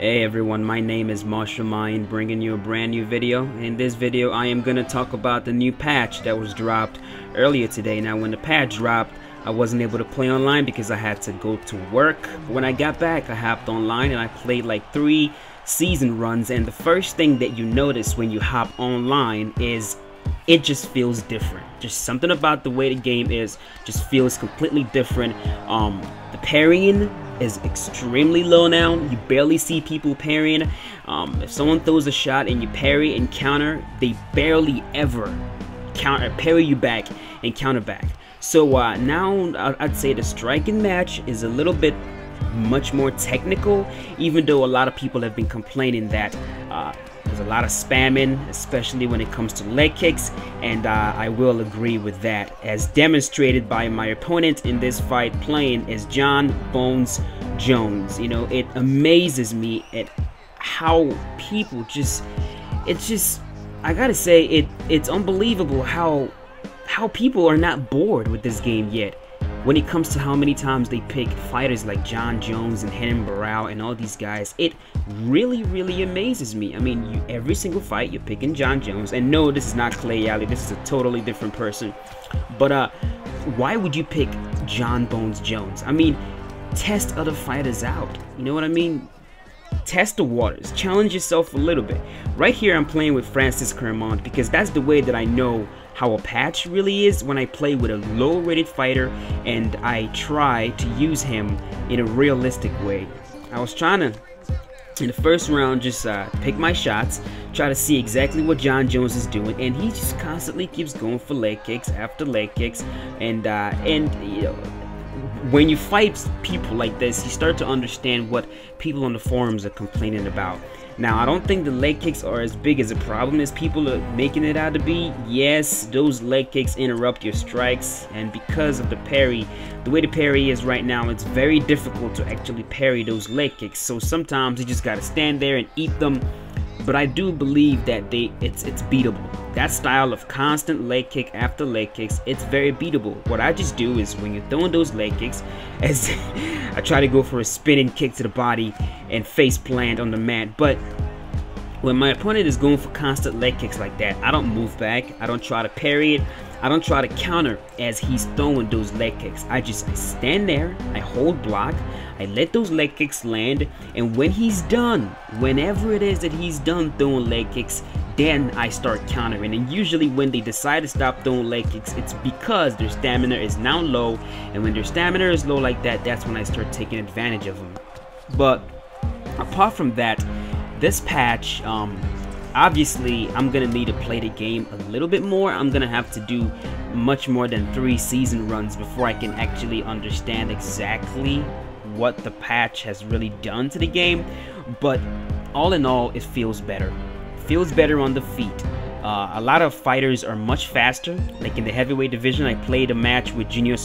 Hey everyone, my name is Marshall Mind, bringing you a brand new video. In this video I am going to talk about the new patch that was dropped earlier today. Now when the patch dropped, I wasn't able to play online because I had to go to work. But when I got back, I hopped online and I played like 3 season runs, and the first thing that you notice when you hop online is it just feels different. Just something about the way the game is just feels completely different. The parrying is extremely low now. You barely see people parrying. If someone throws a shot and you parry and counter, they barely ever parry you back and counter back. So now I'd say the striking match is a little bit much more technical, even though a lot of people have been complaining that there's a lot of spamming, especially when it comes to leg kicks, and I will agree with that, as demonstrated by my opponent in this fight playing as Jon Bones Jones. You know, it amazes me at how people I gotta say, it's unbelievable how people are not bored with this game yet. When it comes to how many times they pick fighters like Jon Jones and Renan Barão and all these guys, it really amazes me. I mean, every single fight you're picking Jon Jones, and no, this is not Clay Alley, this is a totally different person. But why would you pick Jon Bones Jones? I mean, test other fighters out. You know what I mean? Test the waters, challenge yourself a little bit. Right here I'm playing with Francis Clermont because that's the way that I know how a patch really is, when I play with a low rated fighter and I try to use him in a realistic way. I was trying to, in the first round, just pick my shots, try to see exactly what Jon Jones is doing, and he just constantly keeps going for leg kicks after leg kicks, and you know, when you fight people like this, you start to understand what people on the forums are complaining about. Now, I don't think the leg kicks are as big as a problem as people are making it out to be. Yes, those leg kicks interrupt your strikes, and because of the parry, the way the parry is right now, it's very difficult to actually parry those leg kicks. So sometimes you just gotta stand there and eat them. But I do believe that it's beatable. That style of constant leg kick after leg kicks, it's very beatable. What I just do is, when you're throwing those leg kicks, as I try to go for a spinning kick to the body and face plant on the mat. But when my opponent is going for constant leg kicks like that, I don't move back. I don't try to parry it. I don't try to counter as he's throwing those leg kicks. I stand there, I hold block, I let those leg kicks land, and when he's done, whenever it is that he's done throwing leg kicks, then I start countering. And usually when they decide to stop throwing leg kicks, it's because their stamina is now low, and when their stamina is low like that, that's when I start taking advantage of them. But apart from that, this patch, obviously, I'm gonna need to play the game a little bit more. I'm gonna have to do much more than 3 season runs before I can actually understand exactly what the patch has really done to the game. But all in all, it feels better. It feels better on the feet. A lot of fighters are much faster. Like in the heavyweight division, I played a match with Junior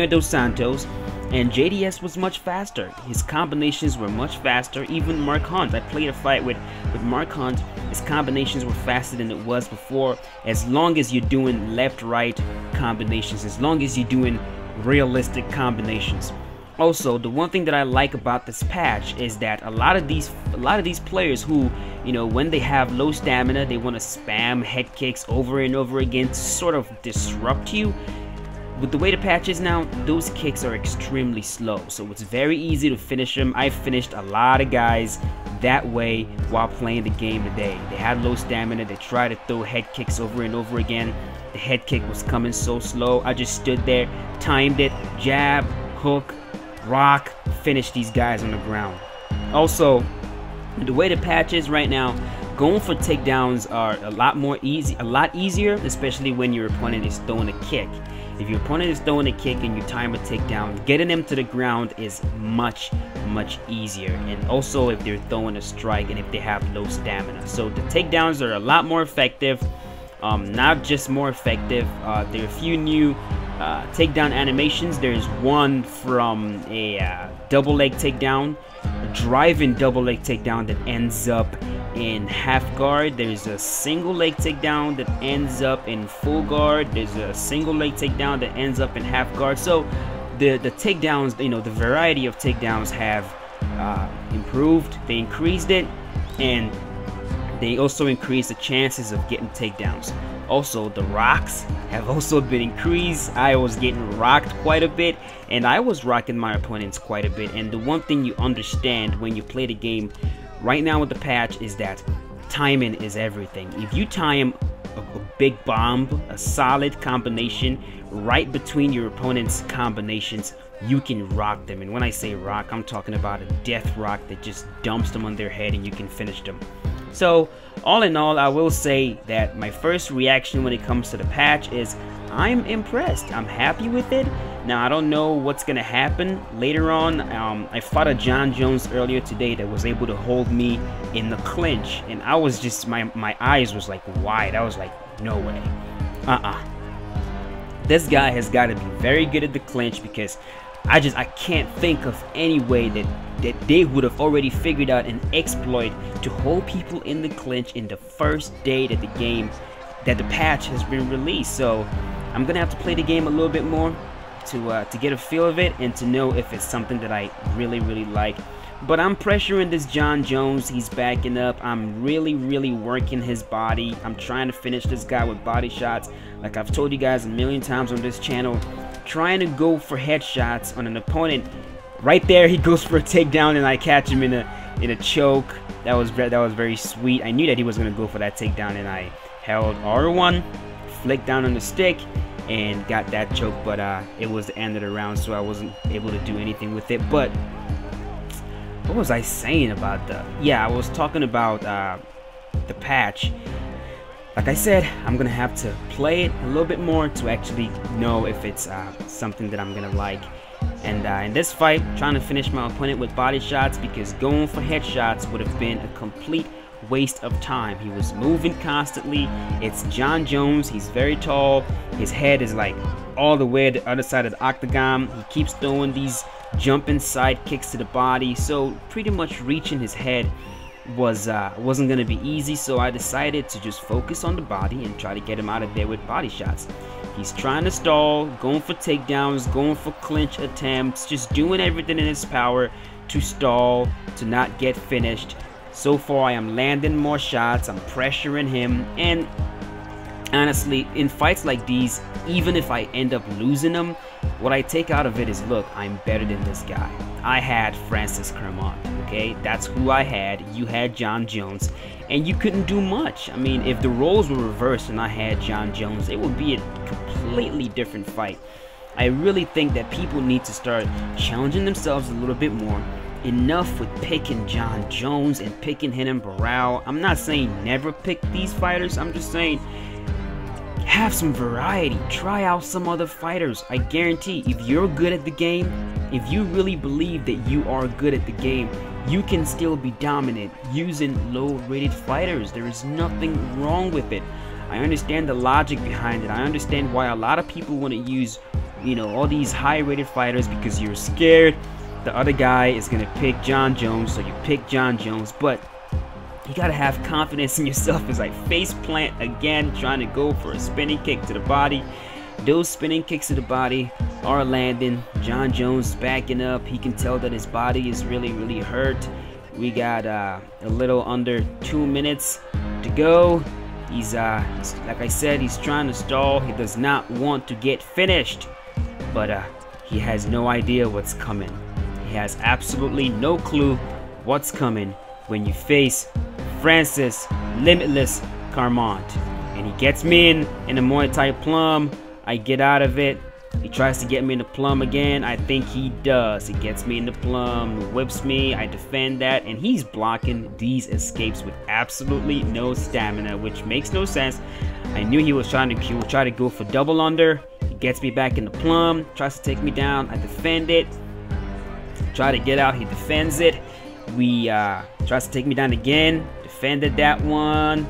Dos Santos, and JDS was much faster. His combinations were much faster. Even Mark Hunt, I played a fight with Mark Hunt. His combinations were faster than it was before, as long as you're doing left-right combinations, as long as you're doing realistic combinations. Also, the one thing that I like about this patch is that a lot of these players who, you know, when they have low stamina, they want to spam head kicks over and over again to sort of disrupt you. With the way the patch is now, those kicks are extremely slow, so it's very easy to finish them. I finished a lot of guys that way while playing the game today. They had low stamina, they tried to throw head kicks over and over again. The head kick was coming so slow, I just stood there, timed it, jab, hook, rock, finished these guys on the ground. Also, the way the patch is right now, going for takedowns are a lot easier, especially when your opponent is throwing a kick. If your opponent is throwing a kick and you time a takedown, getting them to the ground is much easier. And also if they're throwing a strike and if they have low stamina. So the takedowns are a lot more effective. Not just more effective, there are a few new takedown animations. There's one from a double leg takedown, a driving double leg takedown that ends up in half guard. There's a single leg takedown that ends up in full guard. There's a single leg takedown that ends up in half guard. So the takedowns, you know, the variety of takedowns have improved. They increased it, and they also increased the chances of getting takedowns. Also, the rocks have also been increased. I was getting rocked quite a bit, and I was rocking my opponents quite a bit. And the one thing you understand when you play the game right now with the patch is that timing is everything. If you time a big bomb, a solid combination right between your opponent's combinations, you can rock them. And when I say rock, I'm talking about a death rock that just dumps them on their head and you can finish them. So all in all, I will say that my first reaction when it comes to the patch is I'm impressed. I'm happy with it. Now, I don't know what's gonna happen later on. I fought a John Jones earlier today that was able to hold me in the clinch, and I was just, my eyes was like wide. I was like, no way. This guy has got to be very good at the clinch, because I can't think of any way that they would have already figured out an exploit to hold people in the clinch in the first day that the patch has been released. So I'm gonna have to play the game a little bit more to get a feel of it and to know if it's something that I really like. But I'm pressuring this John Jones. He's backing up. I'm really working his body. I'm trying to finish this guy with body shots. Like I've told you guys a million times on this channel, trying to go for headshots on an opponent. Right there, he goes for a takedown, and I catch him in a choke. That was very sweet. I knew that he was gonna go for that takedown, and I held R1, flicked down on the stick, and got that choke. But it was the end of the round, so I wasn't able to do anything with it. But what was I saying about I was talking about the patch. Like I said, I'm gonna have to play it a little bit more to actually know if it's something that I'm gonna like. And in this fight, trying to finish my opponent with body shots, because going for headshots would have been a complete waste of time. He was moving constantly. It's John Jones. He's very tall. His head is like all the way to the other side of the octagon. He keeps throwing these jumping side kicks to the body, so pretty much reaching his head wasn't gonna be easy. So I decided to just focus on the body and try to get him out of there with body shots. He's trying to stall, going for takedowns, going for clinch attempts, just doing everything in his power to stall, to not get finished. So far, I am landing more shots, I'm pressuring him, and honestly, in fights like these, even if I end up losing them, what I take out of it is, look, I'm better than this guy. I had Francis Clermont, okay? That's who I had. You had John Jones, and you couldn't do much. I mean, if the roles were reversed and I had John Jones, it would be a completely different fight. I really think that people need to start challenging themselves a little bit more. Enough with picking John Jones and picking Renan Barão. I'm not saying never pick these fighters. I'm just saying have some variety. Try out some other fighters. I guarantee if you're good at the game, if you really believe that you are good at the game, you can still be dominant using low-rated fighters. There is nothing wrong with it. I understand the logic behind it. I understand why a lot of people want to use, all these high-rated fighters, because you're scared the other guy is going to pick John Jones, so you pick John Jones. But you gotta have confidence in yourself. As I face plant again, trying to go for a spinning kick to the body. Those spinning kicks to the body are landing. John Jones backing up. He can tell that his body is really hurt. We got a little under 2 minutes to go. He's like I said, he's trying to stall. He does not want to get finished, but he has no idea what's coming. He has absolutely no clue what's coming when you face Francis Limitless Clermont. And he gets me in a Muay Thai plum. I get out of it. He tries to get me in the plum again. I think he does. He gets me in the plum, whips me. I defend that, and he's blocking these escapes with absolutely no stamina, which makes no sense. I knew he would try to go for double under. He gets me back in the plum, tries to take me down. I defend it. Try to get out. He defends it. Tries to take me down again. Defended that one.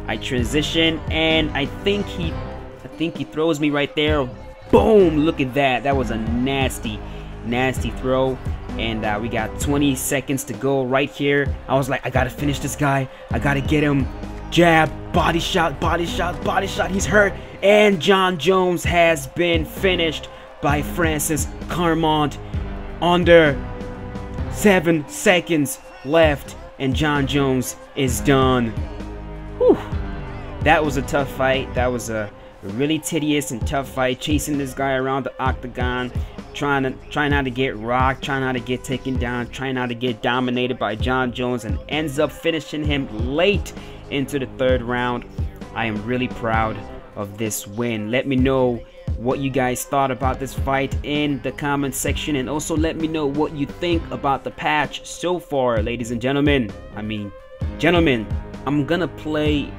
I transition, and I think he throws me right there. Boom! Look at that. That was a nasty throw. And we got 20 seconds to go right here. I was like, I gotta finish this guy. I gotta get him. Jab, body shot, body shot, body shot. He's hurt. And John Jones has been finished by Francis Clermont under 7 seconds left, and Jon Jones is done. Whew. That was a tough fight. That was a really tedious and tough fight, chasing this guy around the octagon, trying not to get rocked, trying not to get taken down, trying not to get dominated by Jon Jones, and ends up finishing him late into the 3rd round. I am really proud of this win. Let me know what you guys thought about this fight in the comment section, and also let me know what you think about the patch so far, ladies and gentlemen. Gentlemen, I'm gonna play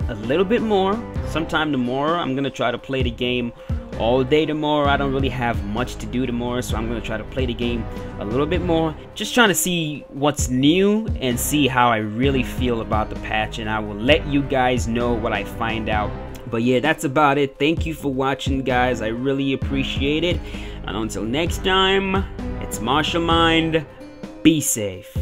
a little bit more sometime tomorrow. I'm gonna try to play the game all day tomorrow. I don't really have much to do tomorrow, so I'm gonna try to play the game a little bit more, just trying to see what's new and see how I really feel about the patch, and I will let you guys know what I find out. But yeah, that's about it. Thank you for watching, guys. I really appreciate it, and until next time, it's Martial Mind. Be safe.